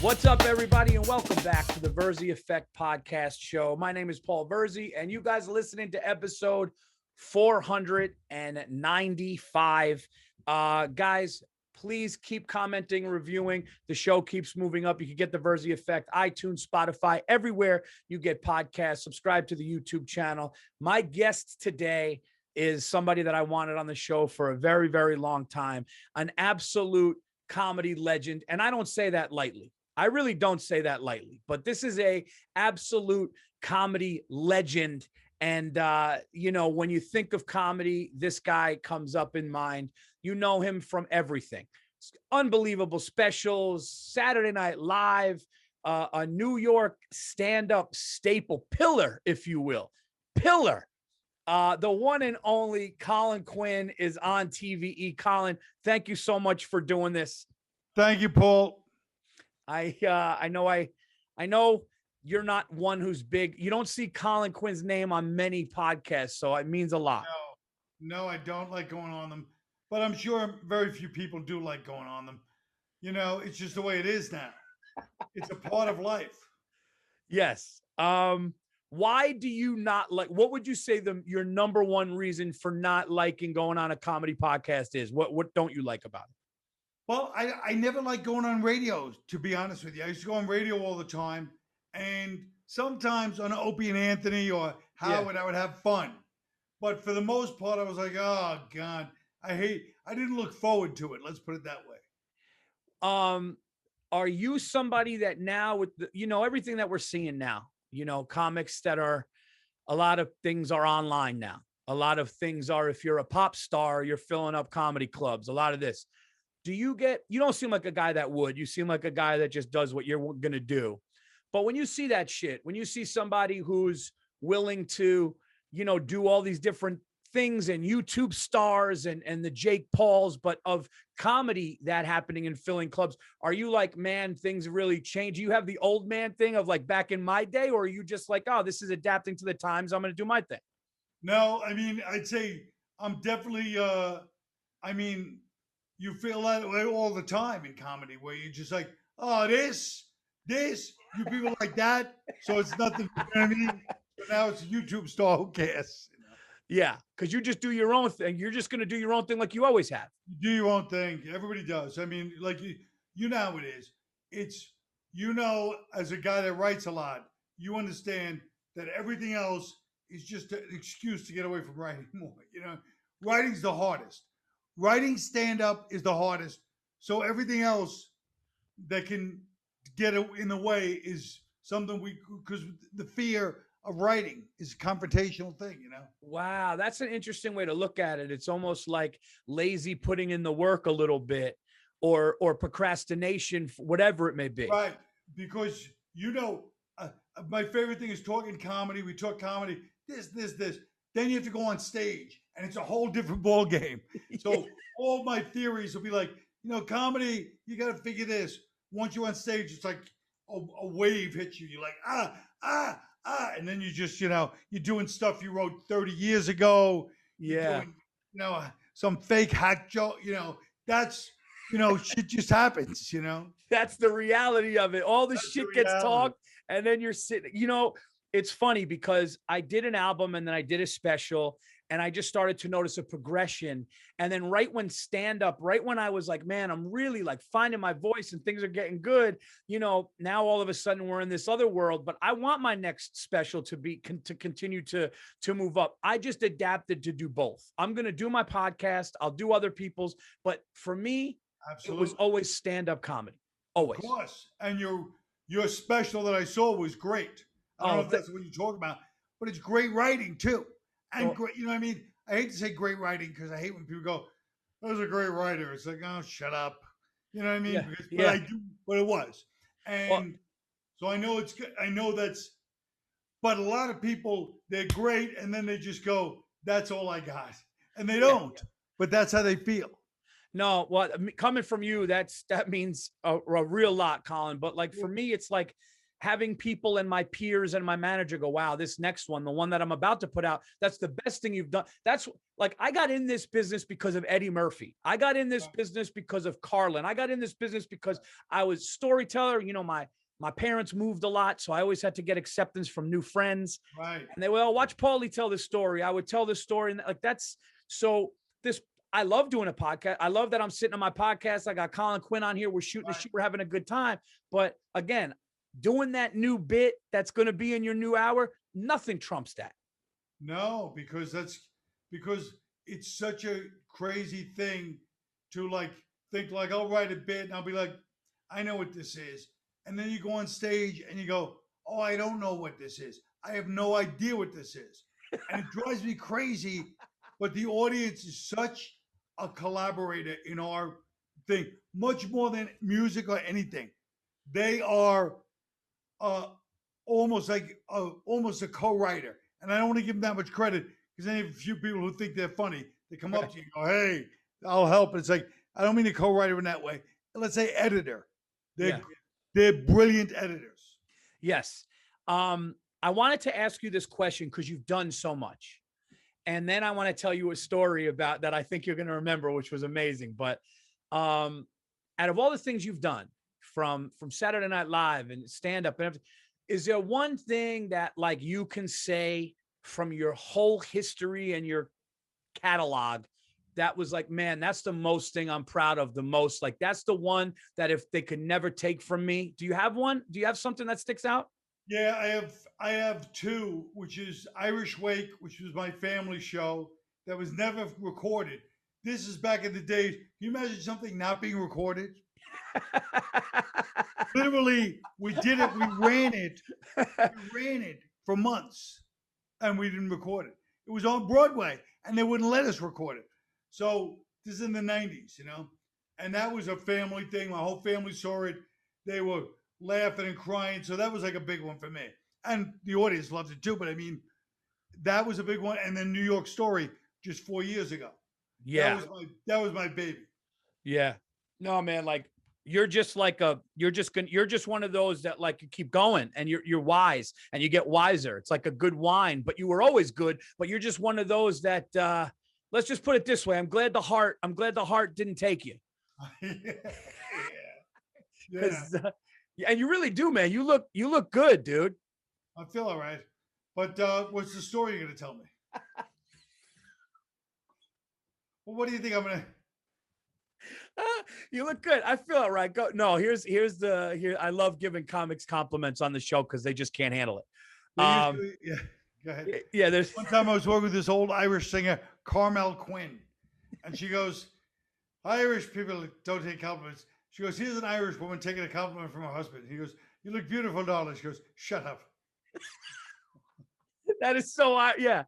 What's up, everybody, and welcome back to the Virzi Effect podcast show. My name is Paul Virzi, and you guys are listening to episode 495. Guys, please keep commenting, reviewing. The show keeps moving up. You can get the Virzi Effect, iTunes, Spotify, everywhere you get podcasts. Subscribe to the YouTube channel. My guest today is somebody that I wanted on the show for a very, very long time, an absolute comedy legend, and I don't say that lightly. I really don't say that lightly, but this is a absolute comedy legend. And, when you think of comedy, this guy comes up in mind. You know him from everything. Unbelievable specials, Saturday Night Live, a New York stand-up staple, pillar, if you will. Pillar. The one and only Colin Quinn is on TVE. Colin, thank you so much for doing this. Thank you, Paul. I know you're not one who's big. You don't see Colin Quinn's name on many podcasts, so it means a lot. No, I don't like going on them, but I'm sure very few people do like going on them. It's just the way it is now. It's a part of life. Yes. Why do you not like? What would you say your number one reason for not liking going on a comedy podcast is? What don't you like about it? Well, I never liked going on radio, to be honest with you. I used to go on radio all the time, and sometimes on Opie and Anthony or Howard, I would have fun. But for the most part, I was like, oh, God, I didn't look forward to it. Let's put it that way. Are you somebody that now with everything that we're seeing now, comics that a lot of things are online now. A lot of things are, if you're a pop star, you're filling up comedy clubs, a lot of this. You don't seem like a guy that would. You seem like a guy that just does what you're going to do. But when you see that shit, when you see somebody who's willing to, do all these different things and YouTube stars and the Jake Pauls, but of comedy that happening in filling clubs, are you like, man, things really change? Do you have the old man thing of like back in my day, or are you just like, oh, this is adapting to the times, I'm going to do my thing? No, I'd say I'm definitely, you feel that way all the time in comedy, where you're just like, oh, this, you people like that. So it's nothing, you know what I mean? But now it's a YouTube star, who cares? Yeah, because you just do your own thing. You're just going to do your own thing like you always have. You do your own thing. Everybody does. Like you know how it is. It's, as a guy that writes a lot, you understand that everything else is just an excuse to get away from writing more. Writing's the hardest. Writing stand-up is the hardest. So everything else that can get in the way is something because the fear of writing is a confrontational thing, Wow, that's an interesting way to look at it. It's almost like lazy putting in the work a little bit, or procrastination, whatever it may be. Right, because my favorite thing is talking comedy. We talk comedy, this. Then you have to go on stage, and it's a whole different ball game. So all my theories will be like, comedy, you got to figure this. Once you're on stage, it's like a wave hits you. You're like, and then you just, you're doing stuff you wrote 30 years ago. Yeah. You're doing, some fake hack joke, that's, shit just happens, That's the reality of it. All this shit gets talked, and then you're sitting, it's funny because I did an album and then I did a special, and I just started to notice a progression. And then right when I was like, man, I'm really like finding my voice and things are getting good, now all of a sudden we're in this other world. But I want my next special to continue to move up. I just adapted to do both. I'm going to do my podcast. I'll do other people's, but for me, Absolutely. It was always stand-up comedy. Always. Of course. And your special that I saw was great. I don't know if that's what you're talking about, but it's great writing too. And great, I hate to say great writing because I hate when people go, that was a great writer. It's like, oh, shut up. You know what I mean? But I do, but it was. And so I know it's good. I know but a lot of people, they're great. And then they just go, that's all I got. And they don't, but that's how they feel. No, coming from you, that means a real lot, Colin. But like for me, it's like, having people and my peers and my manager go, wow, this next one, the one that I'm about to put out, that's the best thing you've done. That's like, I got in this business because of Eddie Murphy. I got in this business because of Carlin. I got in this business because I was storyteller. You know, my parents moved a lot, so I always had to get acceptance from new friends. Right. And they would, oh, watch Paulie tell this story. I would tell this story. And like, that's so this, I love doing a podcast. I love that I'm sitting on my podcast. I got Colin Quinn on here. We're shooting the shit. We're having a good time. But again, doing that new bit that's going to be in your new hour, nothing trumps that. No, because it's such a crazy thing to like think like I'll write a bit and I'll be like, I know what this is. And then you go on stage and you go, oh, I don't know what this is. I have no idea what this is. And it drives me crazy. But the audience is such a collaborator in our thing, much more than music or anything. They are almost like almost a co-writer. And I don't want to give them that much credit because I have a few people who think they're funny. They come up to you and go, hey, I'll help. It's like, I don't mean a co-writer in that way. Let's say editor. They're brilliant editors. Yes. I wanted to ask you this question because you've done so much. And then I want to tell you a story about that I think you're going to remember, which was amazing. But out of all the things you've done from Saturday Night Live and stand up and everything, is there one thing that like you can say from your whole history and your catalog that was like, man, that's the most thing I'm proud of the most? Like, that's the one that if they could never take from me. Do you have one? Do you have something that sticks out? Yeah, I have two, which is Irish Wake, which was my family show that was never recorded. This is back in the days. Can you imagine something not being recorded? Literally, we did it. We ran it for months, and we didn't record it. It was on Broadway, and they wouldn't let us record it. So this is in the 90s, you know, and that was a family thing. My whole family saw it. They were laughing and crying. So that was like a big one for me. And the audience loved it too. But I mean, that was a big one. And then New York Story just 4 years ago. Yeah. That was my baby. Yeah. No, man, like you're just one of those that like you keep going and you're wise and you get wiser. It's like a good wine, but you were always good, but you're just one of those that let's just put it this way. I'm glad the heart didn't take you. Yeah. And you really do, man. You look good, dude. I feel all right. But what's the story you're going to tell me? Well, what do you think I'm going to... You look good. I feel all right. Go. No, here. I love giving comics compliments on the show because they just can't handle it. Yeah, go ahead. Yeah, there's one time I was working with this old Irish singer, Colin Quinn, and she goes, Irish people don't take compliments. She goes, here's an Irish woman taking a compliment from her husband. He goes, you look beautiful, darling. She goes, shut up. That is so, yeah.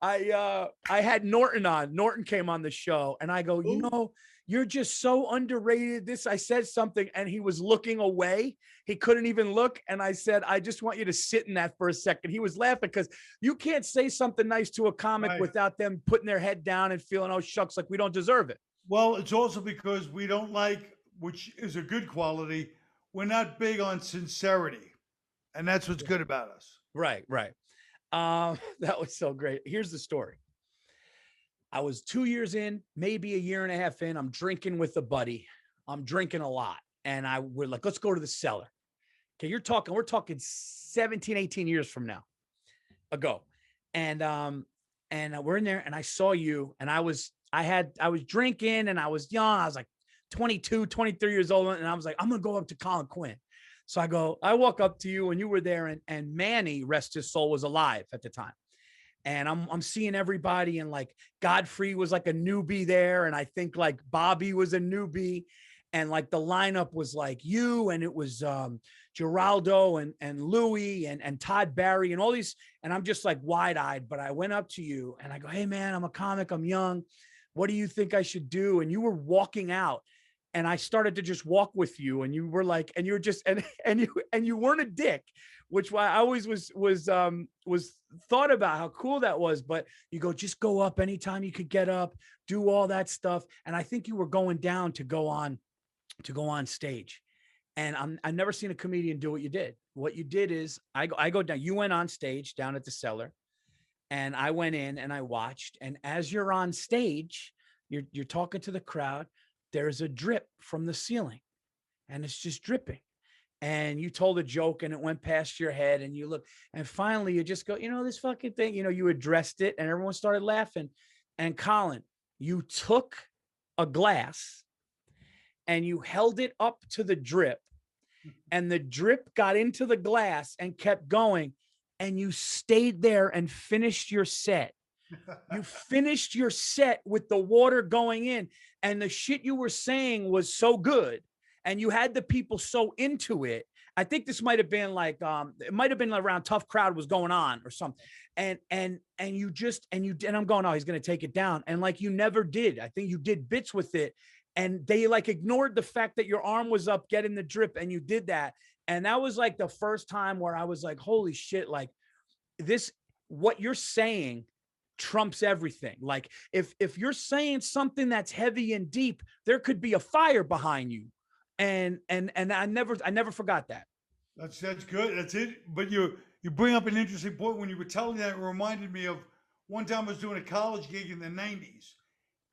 I had Norton on. Norton came on the show, and I go, you know, you're just so underrated. I said something, and he was looking away. He couldn't even look. And I said, I just want you to sit in that for a second. He was laughing because you can't say something nice to a comic without them putting their head down and feeling, oh, shucks, like we don't deserve it. Well, it's also because we don't like, which is a good quality, we're not big on sincerity. And that's what's good about us. Right. That was so great. Here's the story. I was 2 years in, maybe a year and a half in. I'm drinking with a buddy. I'm drinking a lot. And we're like, let's go to the cellar. Okay, we're talking 17, 18 years from now ago. And we're in there and I saw you and I was drinking and I was young. I was like 22, 23 years old. And I was like, I'm going to go up to Colin Quinn. So I walk up to you and you were there and Manny, rest his soul, was alive at the time. And I'm seeing everybody and like Godfrey was like a newbie there. And I think like Bobby was a newbie. And like the lineup was like you and it was Geraldo and Louie and Todd Barry and all these. And I'm just like wide eyed, but I went up to you and I go, hey man, I'm a comic. I'm young. What do you think I should do? And you were walking out. And I started to just walk with you and you were like, and you're just, and you weren't a dick, which why I always was thought about how cool that was. But you go, just go up anytime you could get up, do all that stuff. And I think you were going down to go on stage. And I've never seen a comedian do what you did. what you did is I go down. You went on stage down at the cellar, and I went in and I watched. And as you're on stage, you're talking to the crowd. There's a drip from the ceiling, and it's just dripping. And you told a joke, and it went past your head, and you look, and finally you just go, this fucking thing. You addressed it, and everyone started laughing. And Colin, you took a glass and you held it up to the drip, and the drip got into the glass and kept going, and you stayed there and finished your set. You finished your set with the water going in, and the shit you were saying was so good, and you had the people so into it. I think this might have been like it might have been around Tough Crowd was going on or something. And I'm going, oh, he's going to take it down. And like, you never did. I think you did bits with it, and they like ignored the fact that your arm was up getting the drip, and you did that. And that was like the first time where I was like, holy shit, like this, what you're saying trumps everything. Like if you're saying something that's heavy and deep, there could be a fire behind you. And I never forgot that. That's good. That's it. But you bring up an interesting point. When you were telling that, it reminded me of one time I was doing a college gig in the 90s,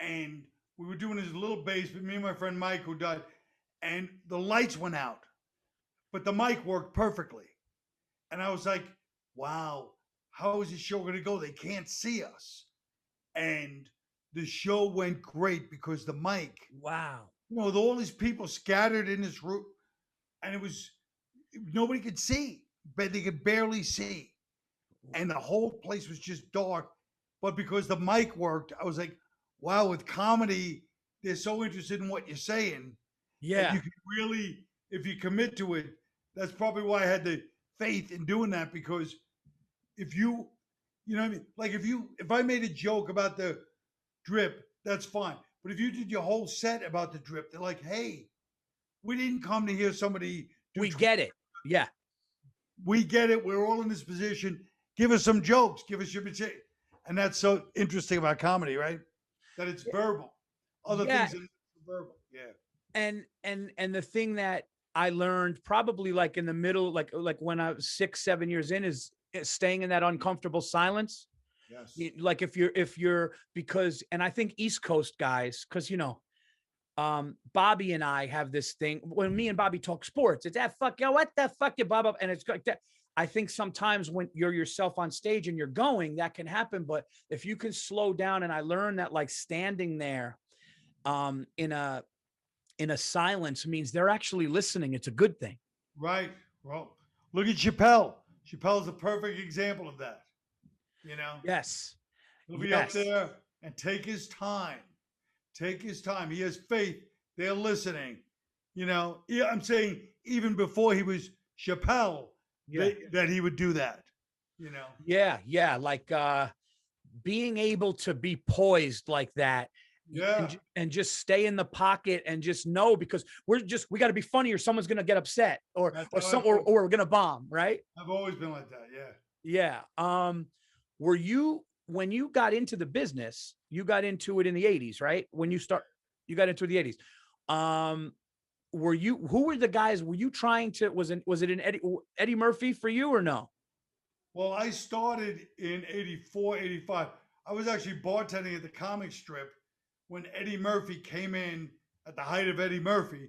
and we were doing this little basement, me and my friend Mike, who died, and the lights went out, but the mic worked perfectly. And I was like, wow, how is this show going to go? They can't see us. And the show went great because the mic. Wow. With all these people scattered in this room, and nobody could see, but they could barely see. And the whole place was just dark. But because the mic worked, I was like, wow, with comedy, they're so interested in what you're saying. Yeah. You can really, if you commit to it, that's probably why I had the faith in doing that, because if you know what I mean? Like if I made a joke about the drip, that's fine. But if you did your whole set about the drip, they're like, hey, we didn't come to hear somebody we get it. Yeah. We get it. We're all in this position. Give us some jokes. Give us your material. And that's so interesting about comedy, right? That it's verbal. Other things that are verbal. Yeah. And the thing that I learned probably like in the middle, like when I was 6-7 years in, is staying in that uncomfortable silence. Yes. Like if you're because, and I think East Coast guys, because Bobby and I have this thing when me and Bobby talk sports, it's that fuck, what the fuck you Bob up, and it's like that. I think sometimes when you're yourself on stage and you're going, that can happen. But if you can slow down, and I learned that like standing there in a silence means they're actually listening. It's a good thing. Right. Well, look at Chappelle. Chappelle's a perfect example of that. Yes. He'll be up there and take his time. Take his time. He has faith. They're listening. I'm saying even before he was Chappelle, that he would do that. Yeah. Like being able to be poised like that. Yeah. And just stay in the pocket and just know, because we got to be funny or someone's going to get upset or we're going to bomb. Right. I've always been like that. Yeah. Yeah. When you got into the business, you got into it in the 80s, right? You got into the 80s. Who were the guys, were you trying to, was it an Eddie Murphy for you or no? Well, I started in 84, 85. I was actually bartending at the comic strip when Eddie Murphy came in at the height of Eddie Murphy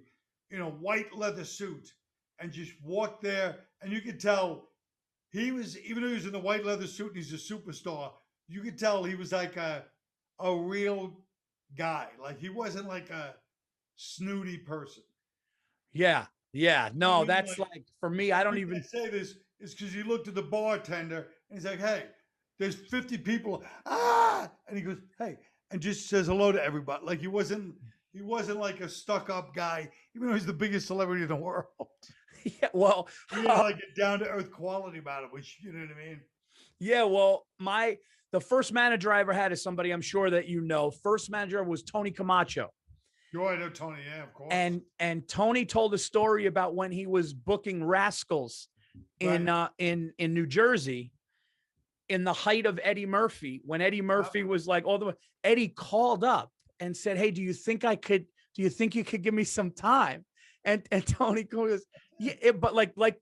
in a white leather suit and just walked there. And you could tell even though he was in the white leather suit and he's a superstar, you could tell he was like a real guy. Like he wasn't like a snooty person. Yeah. Yeah. No, that's like for me, I don't even say this is because he looked at the bartender and he's like, hey, there's 50 people. And he goes, hey, and just says hello to everybody. Like he wasn't like a stuck-up guy, even though he's the biggest celebrity in the world. Yeah, well, he had like a down-to-earth quality about it, which, you know what I mean? Yeah, well, the first manager I ever had is somebody I'm sure that you know. First manager was Tony Camacho. Sure, I know Tony, yeah, of course. And Tony told a story about when he was booking Rascals in New Jersey in the height of Eddie Murphy, when Eddie Murphy was like all the way. Eddie called up and said, hey, do you think you could give me some time? And Tony goes, Yeah, but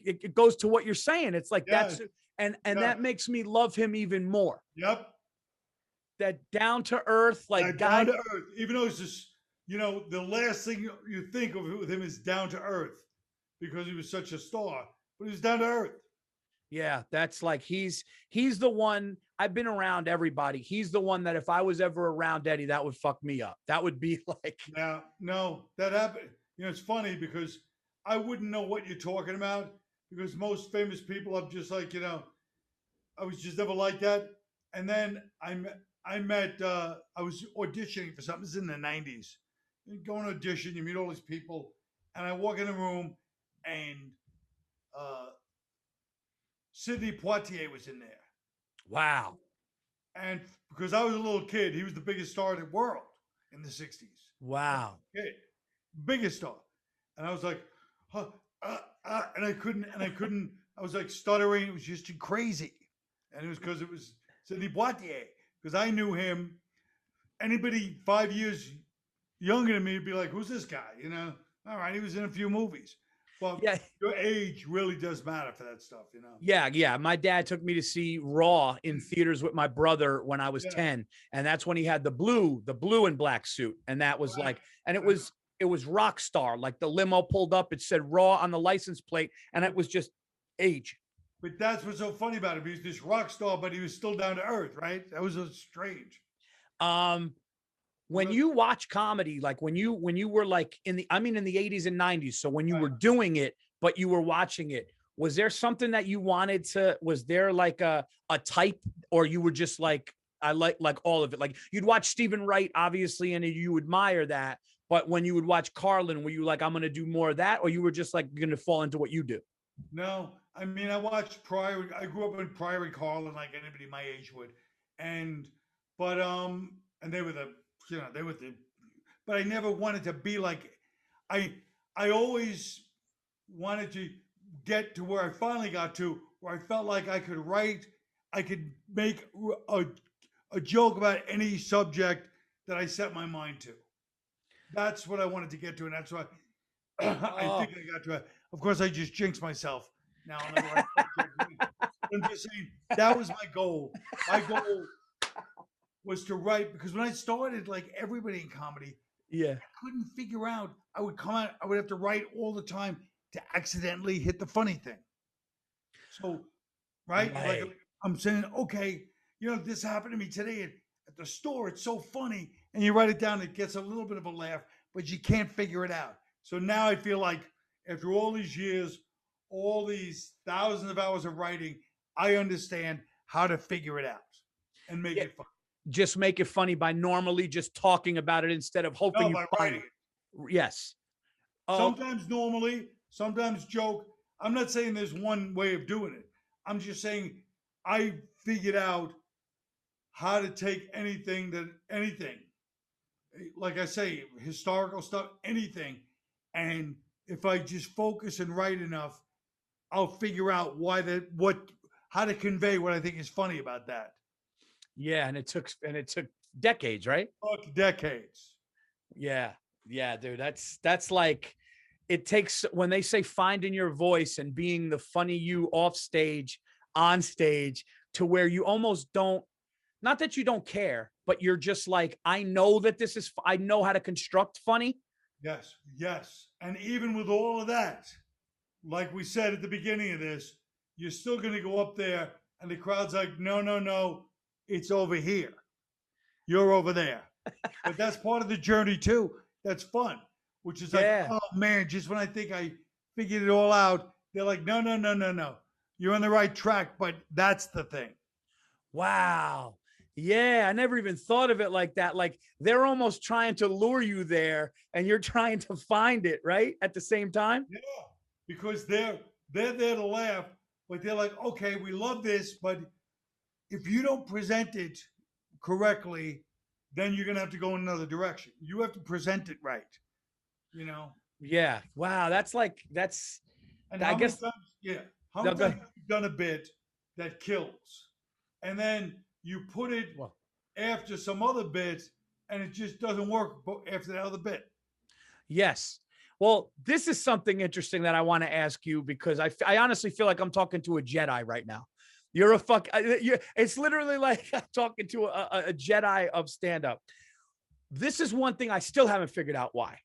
it goes to what you're saying. It's like Yeah, that's and yeah, that makes me love him even more. yep. That down to earth, like That down guy. to earth, even though it's just, the last thing you think of with him is down to earth because he was such a star, but he was down to earth. Yeah, that's like he's the one. I've been around everybody. He's the one that if I was ever around Eddie, that would fuck me up. That would be like, Now, no, that happened. It's funny because I wouldn't know what you're talking about because most famous people, I'm just like, I was just never like that. And then I was auditioning for something. This is in the 90s. You go on audition, you meet all these people, and I walk in the room, and uh, Sidney Poitier was in there. wow. And because I was a little kid, he was the biggest star in the world in the 60s. Wow. Kid, biggest star. And I was like, huh, and I couldn't, I was like stuttering. It was just crazy. And it was because it was Sidney Poitier, because I knew him. Anybody 5 years younger than me would be like, who's this guy? All right, he was in a few movies. But Yeah. your age really does matter for that stuff. Yeah, yeah. My dad took me to see Raw in theaters with my brother when I was Yeah. 10. And that's when he had the blue and black suit. And that was Right. like, and it was rock star. Like the limo pulled up, it said Raw on the license plate, and it was just age. But that's what's so funny about him. He was this rock star, but he was still down to earth, right? That was so strange. Um, when Well, you watch comedy, like when you were like in the 80s and 90s, so when you right. were doing it, but you were watching it, was there something that you wanted to, was there like a type, or you were just like, I like all of it? Like you'd watch Stephen Wright, obviously, and you admire that. But when you would watch Carlin, were you like, I'm gonna do more of that, or you were just like gonna fall into what you do? No, I mean, I watched Priory. I grew up in Priory, Carlin, like anybody my age would, and and they were the, but I never wanted to be like, I, I always wanted to get to where I finally got to, where I felt like I could write, I could make a joke about any subject that I set my mind to. That's what I wanted to get to, and that's what I Oh, think I got to. Of course, I just jinxed myself now on the right subject. I'm just saying that was my goal. My goal was to write because when I started, like everybody in comedy, yeah. I couldn't figure out. I would come out. I would have to write all the time to accidentally hit the funny thing. So, right, like Right. I'm saying, okay, this happened to me today at the store. It's so funny, and you write it down. It gets a little bit of a laugh, but you can't figure it out. So now I feel like after all these years, all these thousands of hours of writing, I understand how to figure it out and make Yeah. it fun. Just make it funny by normally just talking about it instead of hoping No, you by find writing it. it. Yes. Sometimes normally, sometimes joke. I'm not saying there's one way of doing it. I'm just saying I figured out how to take anything, like I say, historical stuff, anything, and if I just focus and write enough, I'll figure out how to convey what I think is funny about that. Yeah, and it took decades, right? Fuck decades. Yeah. Yeah, dude. That's like it takes when they say finding your voice and being the funny you off stage, on stage, to where you almost don't, not that you don't care, but you're just like, I know that I know how to construct funny. Yes, yes. And even with all of that, like we said at the beginning of this, you're still going to go up there, and the crowd's like, no, no, no, it's over here. You're over there. But that's part of the journey too. That's fun, which is like, Yeah. oh man, just when I think I figured it all out, they're like, no, no, no, no, no. You're on the right track, but that's the thing. Wow. Yeah, I never even thought of it like that. Like they're almost trying to lure you there and you're trying to find it, right? At the same time? Yeah, because they're there to laugh, but they're like, okay, we love this, but if you don't present it correctly, then you're gonna have to go in another direction. You have to present it right, you know. Yeah. Wow, that's And I how many guess times, yeah, how no, many go times ahead. have you done a bit that kills, and then you put it Well, after some other bit, and it just doesn't work after that other bit. yes. Well, this is something interesting that I want to ask you because I honestly feel like I'm talking to a Jedi right now. You're a it's literally like I'm talking to a Jedi of stand up. This is one thing I still haven't figured out why.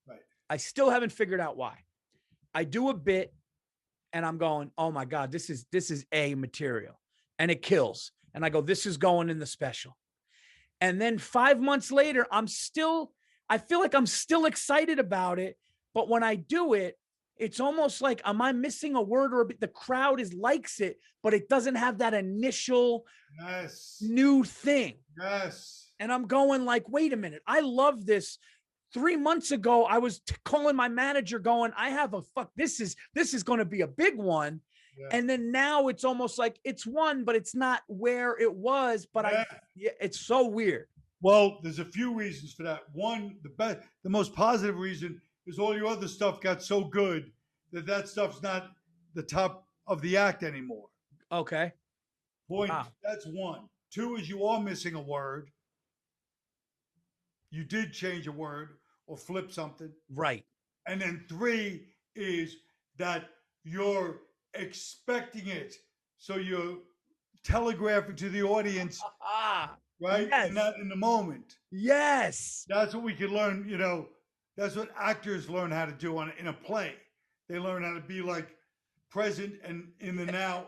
Right. I still haven't figured out why. I do a bit and I'm going, oh my God, this is A material and it kills. And I go, this is going in the special. And then 5 months later, I feel like I'm still excited about it. But when I do it, it's almost like, am I missing a word or a bit? The crowd likes it, but it doesn't have that initial new thing. Yes. And I'm going like, wait a minute. I love this. 3 months ago, I was calling my manager going, I have this is going to be a big one. Yeah. And then now it's almost like it's one, but it's not where it was. But it's so weird. Well, there's a few reasons for that. One, the most positive reason is all your other stuff got so good that stuff's not the top of the act anymore. Okay. Point. Wow. That's one. Two is you are missing a word. You did change a word or flip something. Right. And then three is that you're expecting it. So you're telegraphing to the audience, right? Yes. And not in the moment. Yes. That's what we can learn, that's what actors learn how to do in a play. They learn how to be like present and in the now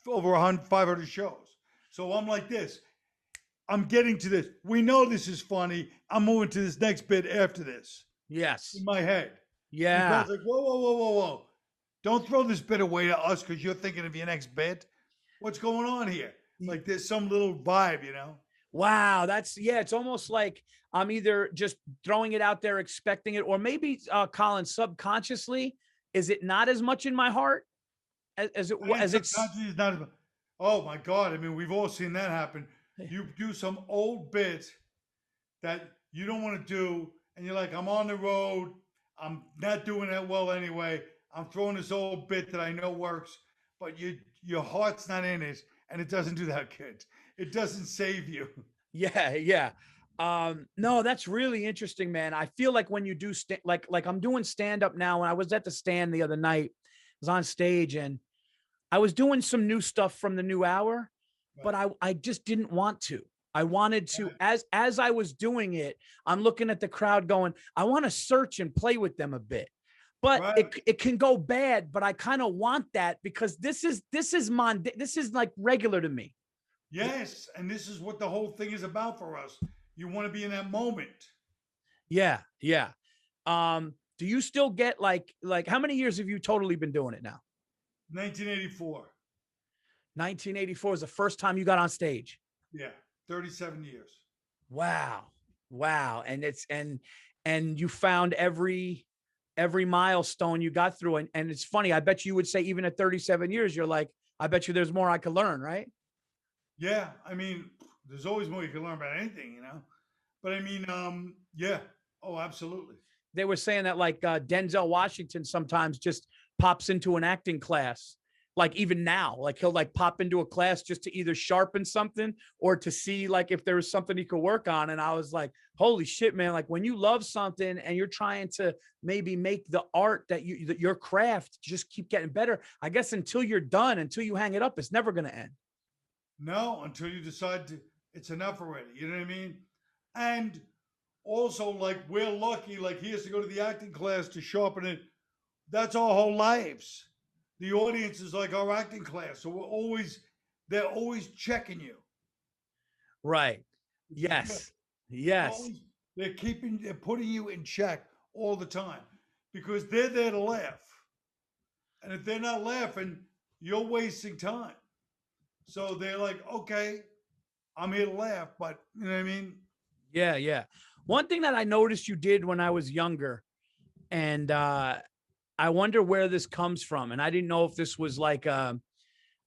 over 500 shows. So I'm like this. I'm getting to this. We know this is funny. I'm moving to this next bit after this. Yes. In my head. Yeah. Because like, whoa. Don't throw this bit away to us because you're thinking of your next bit. What's going on here? Like there's some little vibe, Wow. It's almost like I'm either just throwing it out there, expecting it, or maybe Colin, subconsciously, is it not as much in my heart as it's not as much. Oh my God. I mean, we've all seen that happen. You do some old bit that you don't want to do, and you're like, I'm on the road. I'm not doing that well anyway. I'm throwing this old bit that I know works, but your heart's not in it, and it doesn't do that good. It doesn't save you. Yeah. No, that's really interesting, man. I feel like when you do like I'm doing stand up now. When I was at the stand the other night, I was on stage and I was doing some new stuff from the new hour. But I just didn't want to. I wanted to, as I was doing it, I'm looking at the crowd going, I want to search and play with them a bit. But it can go bad, but I kind of want that because this is like regular to me. Yes, and this is what the whole thing is about for us. You want to be in that moment. Yeah. Do you still get like how many years have you totally been doing it now? 1984. 1984 is the first time you got on stage. Yeah, 37 years. Wow. And you found every milestone you got through. And it's funny. I bet you would say even at 37 years, you're like, I bet you there's more I could learn, right? Yeah. I mean, there's always more you can learn about anything, But I mean, yeah. Oh, absolutely. They were saying that like Denzel Washington sometimes just pops into an acting class. Like even now, like he'll like pop into a class just to either sharpen something or to see like if there was something he could work on. And I was like, holy shit, man. Like when you love something and you're trying to maybe make the art that your craft just keep getting better, I guess until you're done, until you hang it up, it's never going to end. No, until you decide it's enough already. You know what I mean? And also like we're lucky, like he has to go to the acting class to sharpen it. That's our whole lives. The audience is like our acting class. So they're always checking you. Right. Yes. They're putting you in check all the time because they're there to laugh. And if they're not laughing, you're wasting time. So they're like, okay, I'm here to laugh, but you know what I mean? Yeah. One thing that I noticed you did when I was younger, and I wonder where this comes from. And I didn't know if this was like I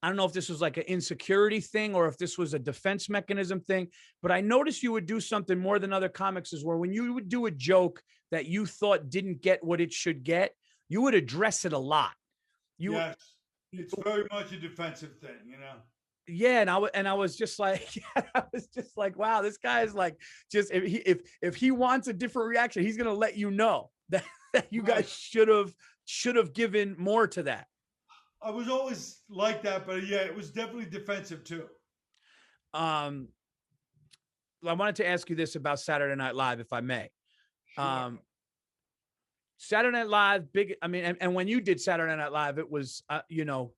don't know if this was like an insecurity thing or if this was a defense mechanism thing, but I noticed you would do something more than other comics is where when you would do a joke that you thought didn't get what it should get, you would address it a lot. Yes. It's very much a defensive thing, Yeah, and I was just like, wow, this guy is like, just if he wants a different reaction, he's gonna let you know that. that you guys should have given more to that. I was always like that, but yeah, it was definitely defensive too. Um, I wanted to ask you this about Saturday Night Live, if I may. Sure. Saturday Night Live, big. I mean, and when you did Saturday Night Live, it was, no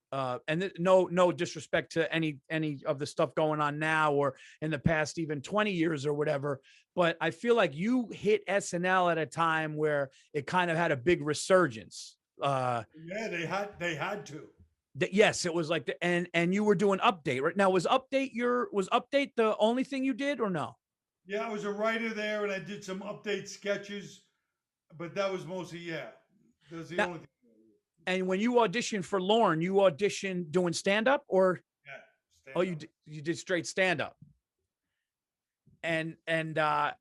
disrespect to any of the stuff going on now or in the past, even 20 years or whatever. But I feel like you hit SNL at a time where it kind of had a big resurgence. Yeah, they had to. Yes, it was like and you were doing Update right now. Was Update the only thing you did or no? Yeah, I was a writer there, and I did some update sketches, but that was mostly That was the Now, only thing. and when you auditioned for Lorne, you auditioned doing stand up or Yeah, oh stand up. you did straight stand up. And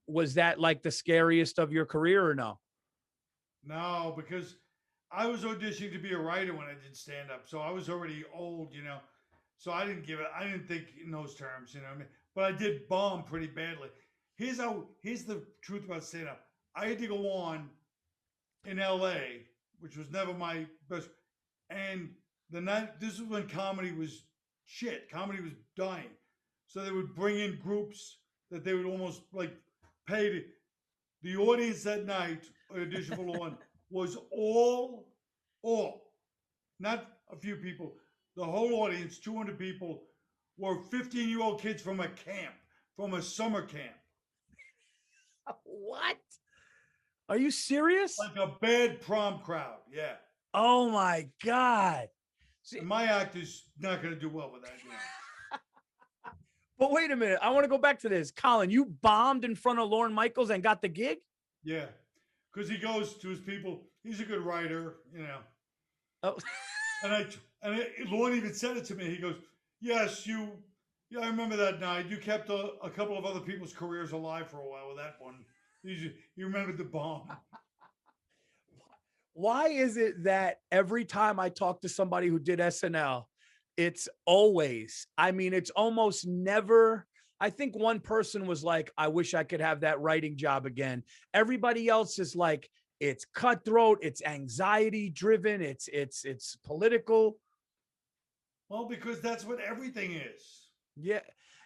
was that like the scariest of your career or no? No, because I was auditioning to be a writer when I did stand up, so I was already old. So I didn't give it. I didn't think in those terms, you know what I mean. But I did bomb pretty badly. Here's the truth about stand up. I had to go on in L.A., which was never my best. And the night this was when comedy was shit. Comedy was dying. So they would bring in groups that they would almost like pay to. The audience that night, audition for one, was all, not a few people. The whole audience, 200 people, were 15-year-old kids from a camp, from a summer camp. What? Are you serious? Like a bad prom crowd, yeah. Oh my God. See, And my act is not going to do well with that. but wait a minute. I want to go back to this. Colin, you bombed in front of Lorne Michaels and got the gig? Yeah. Because he goes to his people. He's a good writer. Oh. And Lorne even said it to me. He goes, "Yes, yeah, I remember that night. You kept a couple of other people's careers alive for a while with that one. You remembered the bomb." Why is it that every time I talk to somebody who did SNL, it's always, I mean, it's almost never. I think one person was like, I wish I could have that writing job again. Everybody else is like, it's cutthroat, it's anxiety driven, it's political. Well, because that's what everything is. Yeah.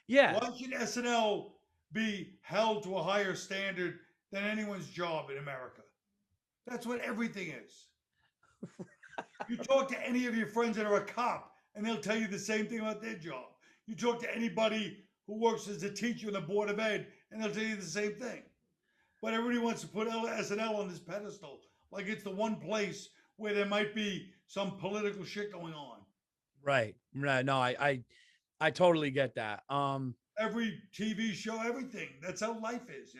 Yeah. Why should SNL be held to a higher standard than anyone's job in America? That's what everything is. You talk to any of your friends that are a cop, and they'll tell you the same thing about their job. You talk to anybody who works as a teacher in the Board of Ed, and they'll tell you the same thing. But everybody wants to put SNL on this pedestal, like it's the one place where there might be some political shit going on. Right. Right. No, I totally get that. Every TV show, everything. That's how life is.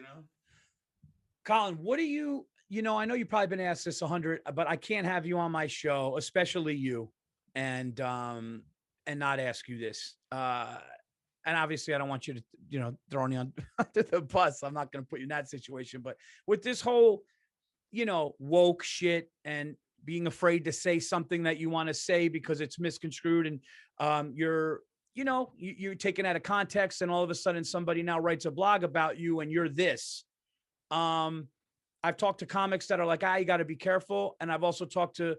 Colin, what do I know you've probably been asked this 100, but I can't have you on my show, especially you, and not ask you this. And obviously I don't want you to, throw me on under the bus. I'm not going to put you in that situation, but with this whole, woke shit and being afraid to say something that you want to say because it's misconstrued and you're taken out of context and all of a sudden somebody now writes a blog about you and you're this. I've talked to comics that are like, you got to be careful. And I've also talked to,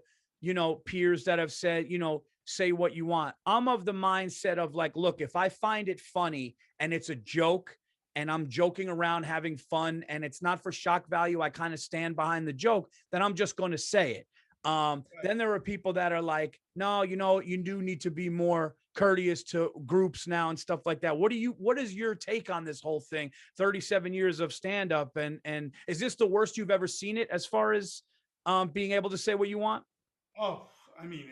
peers that have said, say what you want. I'm of the mindset of like, look, if I find it funny and it's a joke and I'm joking around having fun and it's not for shock value, I kind of stand behind the joke, then I'm just going to say it. Then there are people that are like, no, you do need to be more courteous to groups now and stuff like that. What is your take on this whole thing? 37 years of stand up. And is this the worst you've ever seen it as far as being able to say what you want? Oh, I mean,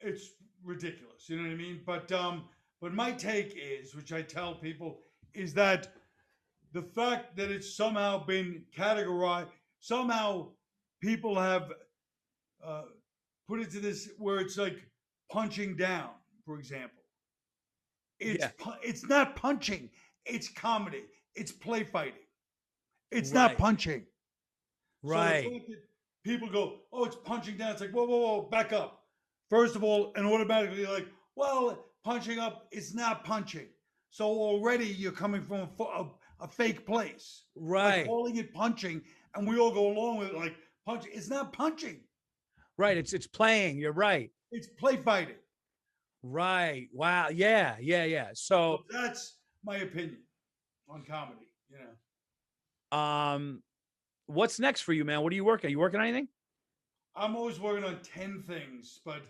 it's ridiculous. You know what I mean? But my take is, which I tell people, is that the fact that it's somehow been categorized, somehow people have put it to this where it's like punching down, for example. It's not punching. It's comedy. It's play fighting. It's not punching. Right. So the fact that people go, "Oh, it's punching down." It's like, whoa, whoa, whoa, back up. First of all, and automatically you're like, well, punching up is not punching. So already you're coming from a fake place. Right. Like calling it punching, and we all go along with it like punching. It's not punching. Right. It's playing. You're right. It's play fighting. Right. Wow. Yeah. Yeah. Yeah. So So, that's my opinion on comedy. um, what's next for you, man? What are you working? Are you working on anything? I'm always working on 10 things, but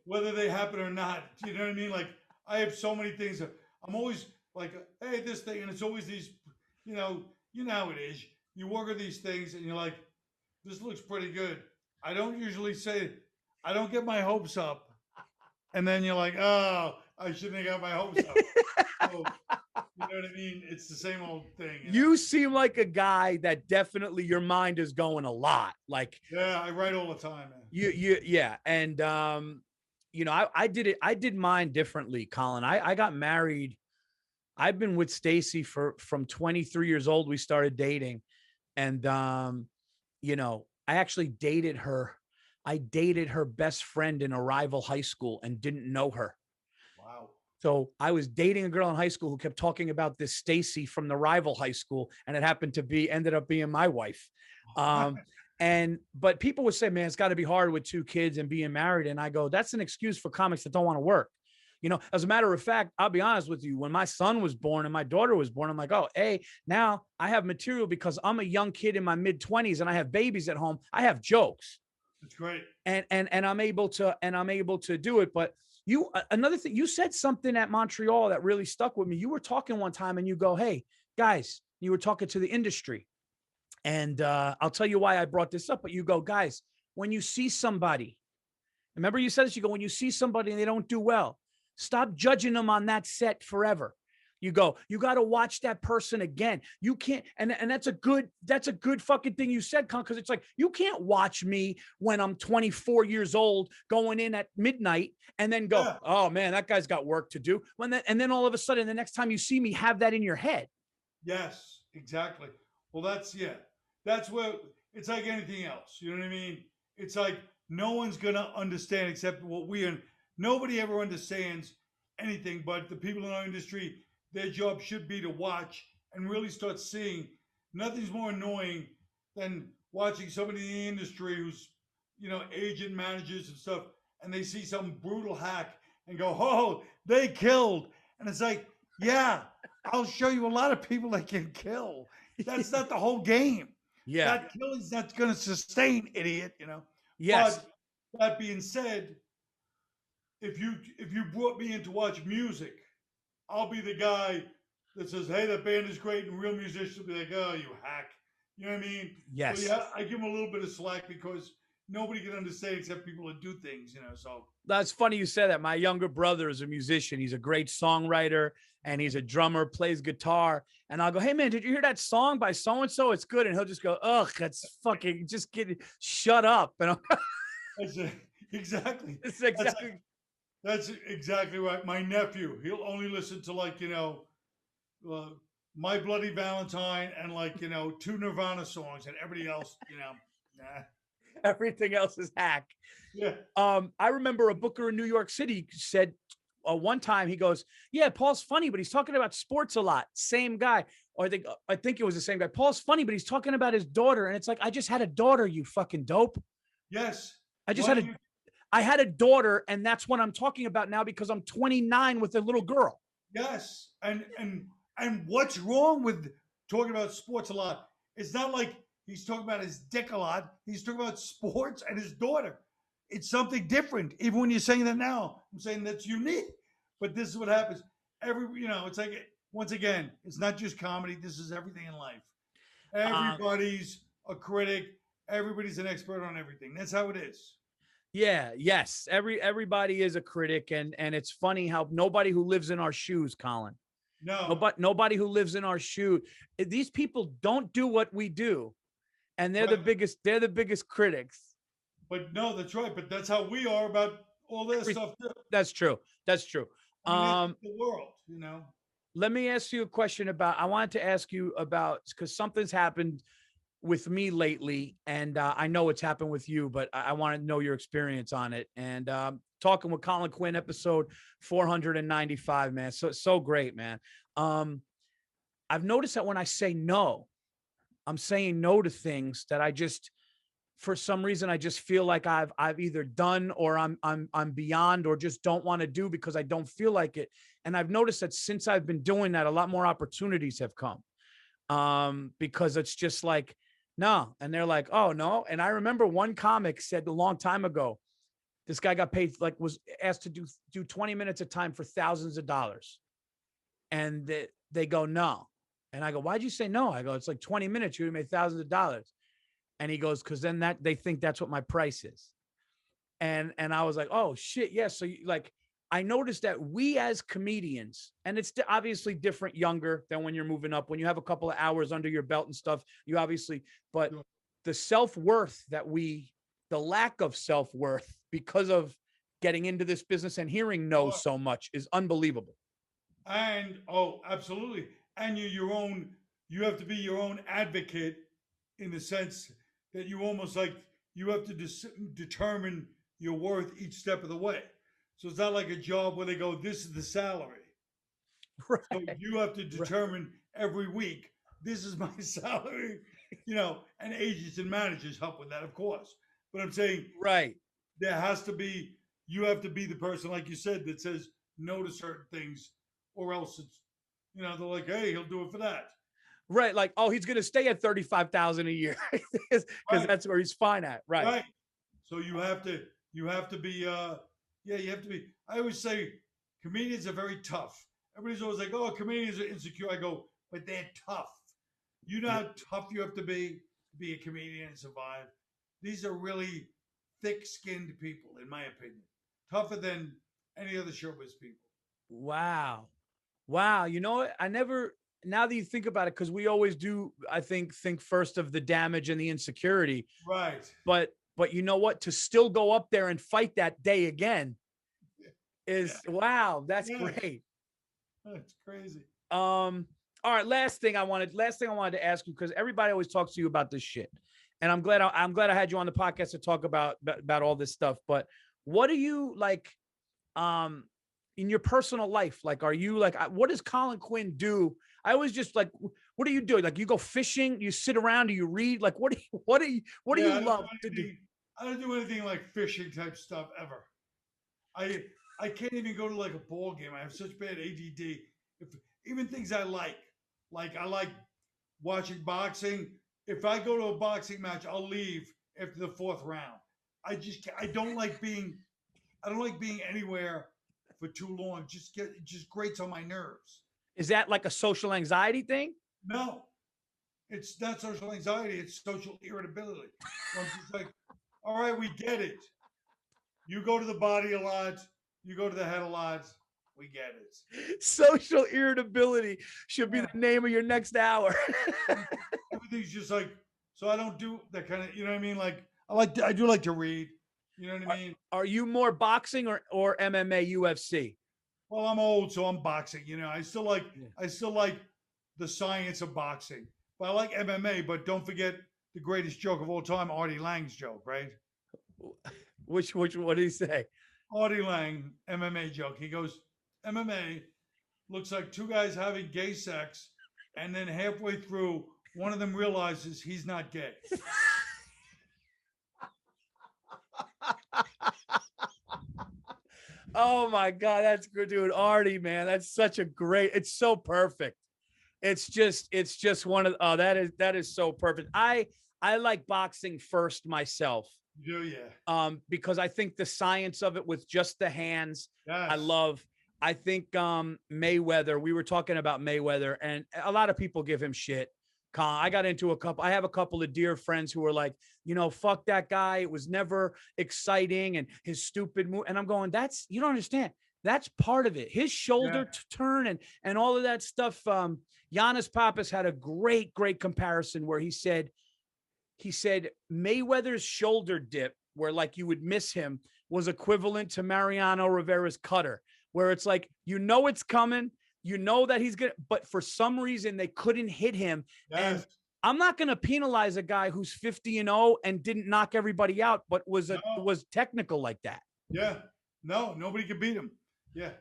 whether they happen or not, you know what I mean? Like I have so many things that I'm always like, hey, this thing, and it's always these, you know how it is. You work on these things and you're like, this looks pretty good. I don't usually say, I don't get my hopes up, and then you're like, oh, I shouldn't have got my hopes up. So, you know what I mean? It's the same old thing. You seem like a guy that definitely your mind is going a lot. Like, yeah, I write all the time, man. Yeah. And, I did mine differently, Colin. I got married. I've been with Stacy from 23 years old. We started dating, and, I actually dated her. I dated her best friend in a rival high school and didn't know her. Wow. So I was dating a girl in high school who kept talking about this Stacy from the rival high school, and it ended up being my wife. But people would say, man, it's got to be hard with 2 kids and being married. And I go, that's an excuse for comics that don't want to work. As a matter of fact, I'll be honest with you, when my son was born and my daughter was born, I'm like, oh, hey, now I have material because I'm a young kid in my mid-20s and I have babies at home. I have jokes. That's great. And I'm able to do it. But another thing, you said something at Montreal that really stuck with me. You were talking one time and you go, hey, guys, you were talking to the industry. And I'll tell you why I brought this up. But you go, guys, when you see somebody, remember you said this, you go, when you see somebody and they don't do well, stop judging them on that set forever. You go, you got to watch that person again. You can't, and that's a good fucking thing you said, Con, because it's like, you can't watch me when I'm 24 years old going in at midnight and then go, oh man, that guy's got work to do. And then all of a sudden, the next time you see me, have that in your head. Yes, exactly. Well, that's where it's like anything else. You know what I mean? It's like no one's going to understand except what we are. Nobody ever understands anything, but the people in our industry, their job should be to watch and really start seeing. Nothing's more annoying than watching somebody in the industry who's, agent managers and stuff, and they see some brutal hack and go, oh, they killed. And it's like, yeah, I'll show you a lot of people that can kill. That's not the whole game. Yeah. That killing's not going to sustain, idiot, Yes. But that being said, if you brought me in to watch music, I'll be the guy that says, hey, that band is great, and real musicians will be like, oh, you hack. You know what I mean? Yes. So yeah, I give them a little bit of slack because nobody can understand except people that do things, so. That's funny you said that. My younger brother is a musician. He's a great songwriter and he's a drummer, plays guitar. And I'll go, hey man, did you hear that song by so-and-so? It's good. And he'll just go, ugh, that's fucking, just shut up. And Exactly. That's exactly right. My nephew, he'll only listen to My Bloody Valentine and 2 Nirvana songs, and everybody else, nah. Everything else is hack. Yeah. I remember a booker in New York City said one time, he goes, yeah, Paul's funny, but he's talking about sports a lot. Same guy. Or I think it was the same guy. Paul's funny, but he's talking about his daughter. And it's like, I just had a daughter, you fucking dope. Yes. I had a daughter, and that's what I'm talking about now because I'm 29 with a little girl. Yes. And what's wrong with talking about sports a lot? It's not like he's talking about his dick a lot. He's talking about sports and his daughter. It's something different. Even when you're saying that now, I'm saying that's unique. But this is what happens. It's like, once again, it's not just comedy. This is everything in life. Everybody's a critic. Everybody's an expert on everything. That's how it is. Yeah. Yes. Everybody is a critic. And it's funny how nobody who lives in our shoes, Colin. No. Nobody who lives in our shoe. These people don't do what we do. And they're the biggest critics. But no, that's right. But that's how we are about all this stuff too. That's true. The world, Let me ask you a question I wanted to ask you about, because something's happened with me lately, and I know it's happened with you, but I want to know your experience on it. And talking with Colin Quinn, episode 495, man. So great, man. I've noticed that when I say no, I'm saying no to things that I just for some reason, I just feel like I've either done or I'm beyond or just don't want to do because I don't feel like it. And I've noticed that since I've been doing that, a lot more opportunities have come. Because it's just like, no. And they're like, oh no. And I remember one comic said a long time ago, this guy got paid, like was asked to do 20 minutes of time for thousands of dollars. And they go, no. And I go, why'd you say no? I go, it's like 20 minutes. You would have made thousands of dollars. And he goes, because then that they think that's what my price is. And I was like, oh shit. Yeah. So like, I noticed that we as comedians, and it's obviously different younger than when you're moving up, when you have a couple of hours under your belt and stuff, you obviously, but the self-worth the lack of self-worth because of getting into this business and hearing no so much is unbelievable. And absolutely. And you have to be your own advocate in the sense that you almost like you have to determine your worth each step of the way. So it's not like a job where they go, this is the salary. Right. So you have to determine every week, this is my salary, and agents and managers help with that, of course. But I'm saying, right, you have to be the person, like you said, that says no to certain things, or else it's, they're like, hey, he'll do it for that. Right. Like, oh, he's going to stay at 35,000 a year because that's where he's fine at. Right. Right. So you have to be, you have to be, I always say comedians are very tough. Everybody's always like, oh, comedians are insecure. I go, but they're tough. You know how tough you have to be a comedian and survive. These are really thick-skinned people, in my opinion. Tougher than any other showbiz people. Wow. You know what? Now that you think about it, because we always do, I think first of the damage and the insecurity. Right. But you know what? To still go up there and fight that day again is wow. That's great. That's crazy. All right. Last thing I wanted to ask you, because everybody always talks to you about this shit, and I'm glad I had you on the podcast to talk about all this stuff. But what do you like? In your personal life, like, are you like, what does Colin Quinn do? I always just like, what do you do? Like, you go fishing, you sit around, do you read? Like, what do you love to do? I don't do anything like fishing type stuff ever. I can't even go to like a ball game. I have such bad ADD. Even things I like I like watching boxing. If I go to a boxing match, I'll leave after the fourth round. I don't like being anywhere for too long. It just grates on my nerves. Is that like a social anxiety thing? No, it's not social anxiety. It's social irritability. So I'm just like, all right, we get it. You go to the body a lot. You go to the head a lot. We get it. Social irritability should be the name of your next hour. Everything's just like, so I don't do that kind of, you know what I mean? Like, I do like to read. You know what I mean? Are you more boxing or MMA, UFC? Well, I'm old, so I'm boxing. I still like the science of boxing, but I like MMA. But don't forget the greatest joke of all time, Artie Lang's joke, right? Which what did he say? Artie Lang, MMA joke. He goes, MMA looks like two guys having gay sex, and then halfway through, one of them realizes he's not gay. Oh my God, that's good, dude. Artie, man, that's such a great. It's so perfect. It's just one of. Oh, that is so perfect. I like boxing first myself. Do you? Because I think the science of it with just the hands, yes. I think Mayweather. We were talking about Mayweather, and a lot of people give him shit. I got into I have a couple of dear friends who are like, fuck that guy. It was never exciting and his stupid move. And I'm going, you don't understand. That's part of it. His shoulder turn and all of that stuff. Giannis Pappas had a great comparison where he said Mayweather's shoulder dip, where like you would miss him, was equivalent to Mariano Rivera's cutter, where it's like, it's coming. That he's good, but for some reason they couldn't hit him. Yes. And I'm not going to penalize a guy who's 50-0 and didn't knock everybody out, but was technical like that. Yeah, no, nobody could beat him. Yeah,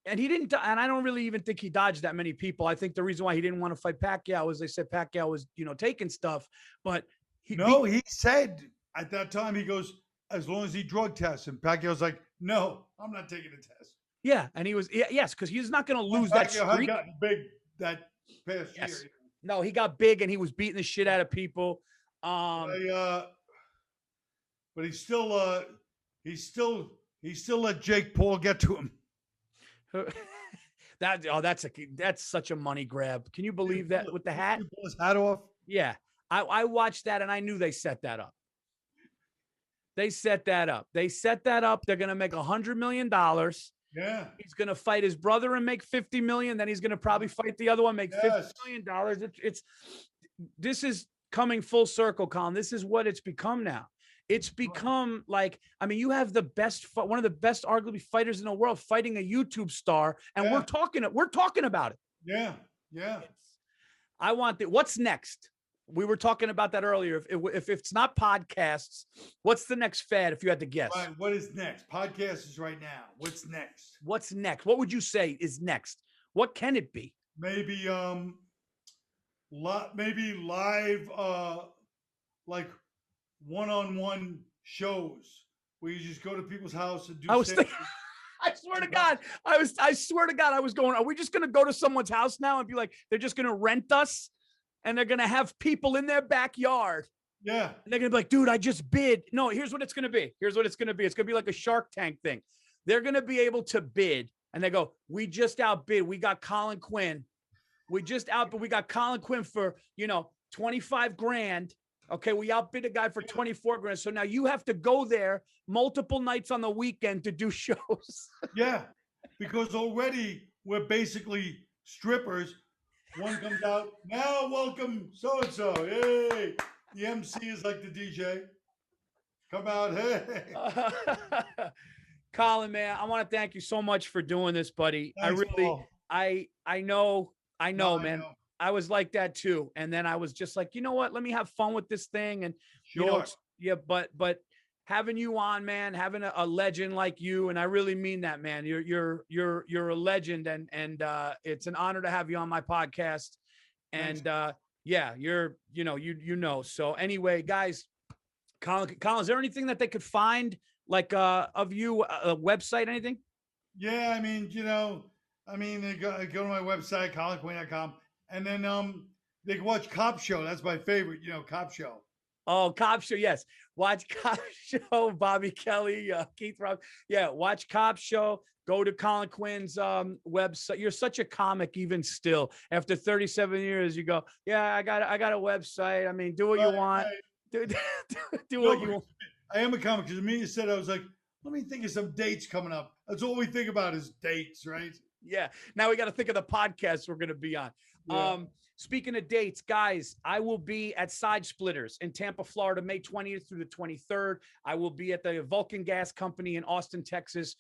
and he didn't. And I don't really even think he dodged that many people. I think the reason why he didn't want to fight Pacquiao was they said Pacquiao was taking stuff, but he said at that time, he goes, as long as he drug tests. And Pacquiao's like, no, I'm not taking a test. Yeah, and he was yes, because he's not going to lose Pacquiao that streak. had gotten big that past year. No, he got big and he was beating the shit out of people. But he still let Jake Paul get to him. That's such a money grab. Can you believe that with the hat? Pull his hat off. Yeah, I watched that and I knew they set that up. They set that up. They're going to make $100 million. Yeah. He's going to fight his brother and make $50 million. Then he's going to probably fight the other one, make $50 million. This is coming full circle, Colin. This is what it's become now. It's become like, I mean, you have one of the best arguably fighters in the world fighting a YouTube star, and we're talking about it. Yeah. Yeah. I want that. What's next? We were talking about that earlier. If it's not podcasts, what's the next fad? If you had to guess, right. What is next? Podcast is right now. What's next? What's next? What would you say is next? What can it be? Maybe live like one-on-one shows where you just go to people's house and do. I swear to God, I was going, are we just going to go to someone's house now and be like, they're just going to rent us and they're going to have people in their backyard? Yeah. And they're going to be like, dude, I just bid. No, here's what it's going to be. It's going to be like a Shark Tank thing. They're going to be able to bid and they go, we just outbid. We got Colin Quinn. We got Colin Quinn for, 25 grand. Okay, we outbid a guy for 24 grand. So now you have to go there multiple nights on the weekend to do shows. Yeah, because already we're basically strippers. One comes out, now welcome so-and-so. Hey, the MC is like the DJ. Come out, hey. Colin, man, I want to thank you so much for doing this, buddy. Thanks, Paul. I know, man. I was like that too. And then I was just like, you know what? Let me have fun with this thing. And but having you on, man, having a legend like you, and I really mean that, man. You're a legend, and it's an honor to have you on my podcast. And So anyway, guys, Colin, is there anything that they could find like of you, a website, anything? Yeah, I mean, they go to my website, colinquinn.com. And then they can watch Cop Show. That's my favorite, Cop Show. Oh, Cop Show, yes. Watch Cop Show, Bobby Kelly, Keith Rob. Yeah, watch Cop Show. Go to Colin Quinn's website. You're such a comic even still. After 37 years, you go, yeah, I got a website. I mean, do what you want. Right. Do what you want. I am a comic because me, you said, I was like, let me think of some dates coming up. That's all we think about is dates, right? Yeah. Now we got to think of the podcasts we're going to be on. Yeah. Speaking of dates, guys, I will be at Side Splitters in Tampa, Florida, May 20th through the 23rd. I will be at the Vulcan Gas Company in Austin, Texas,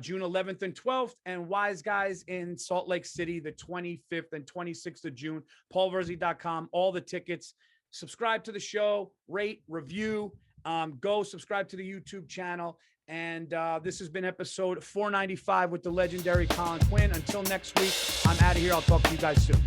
June 11th and 12th, and Wise Guys in Salt Lake City, the 25th and 26th of June. PaulVirzi.com, all the tickets. Subscribe to the show, rate, review, go subscribe to the YouTube channel. And this has been episode 495 with the legendary Colin Quinn. Until next week, I'm out of here. I'll talk to you guys soon.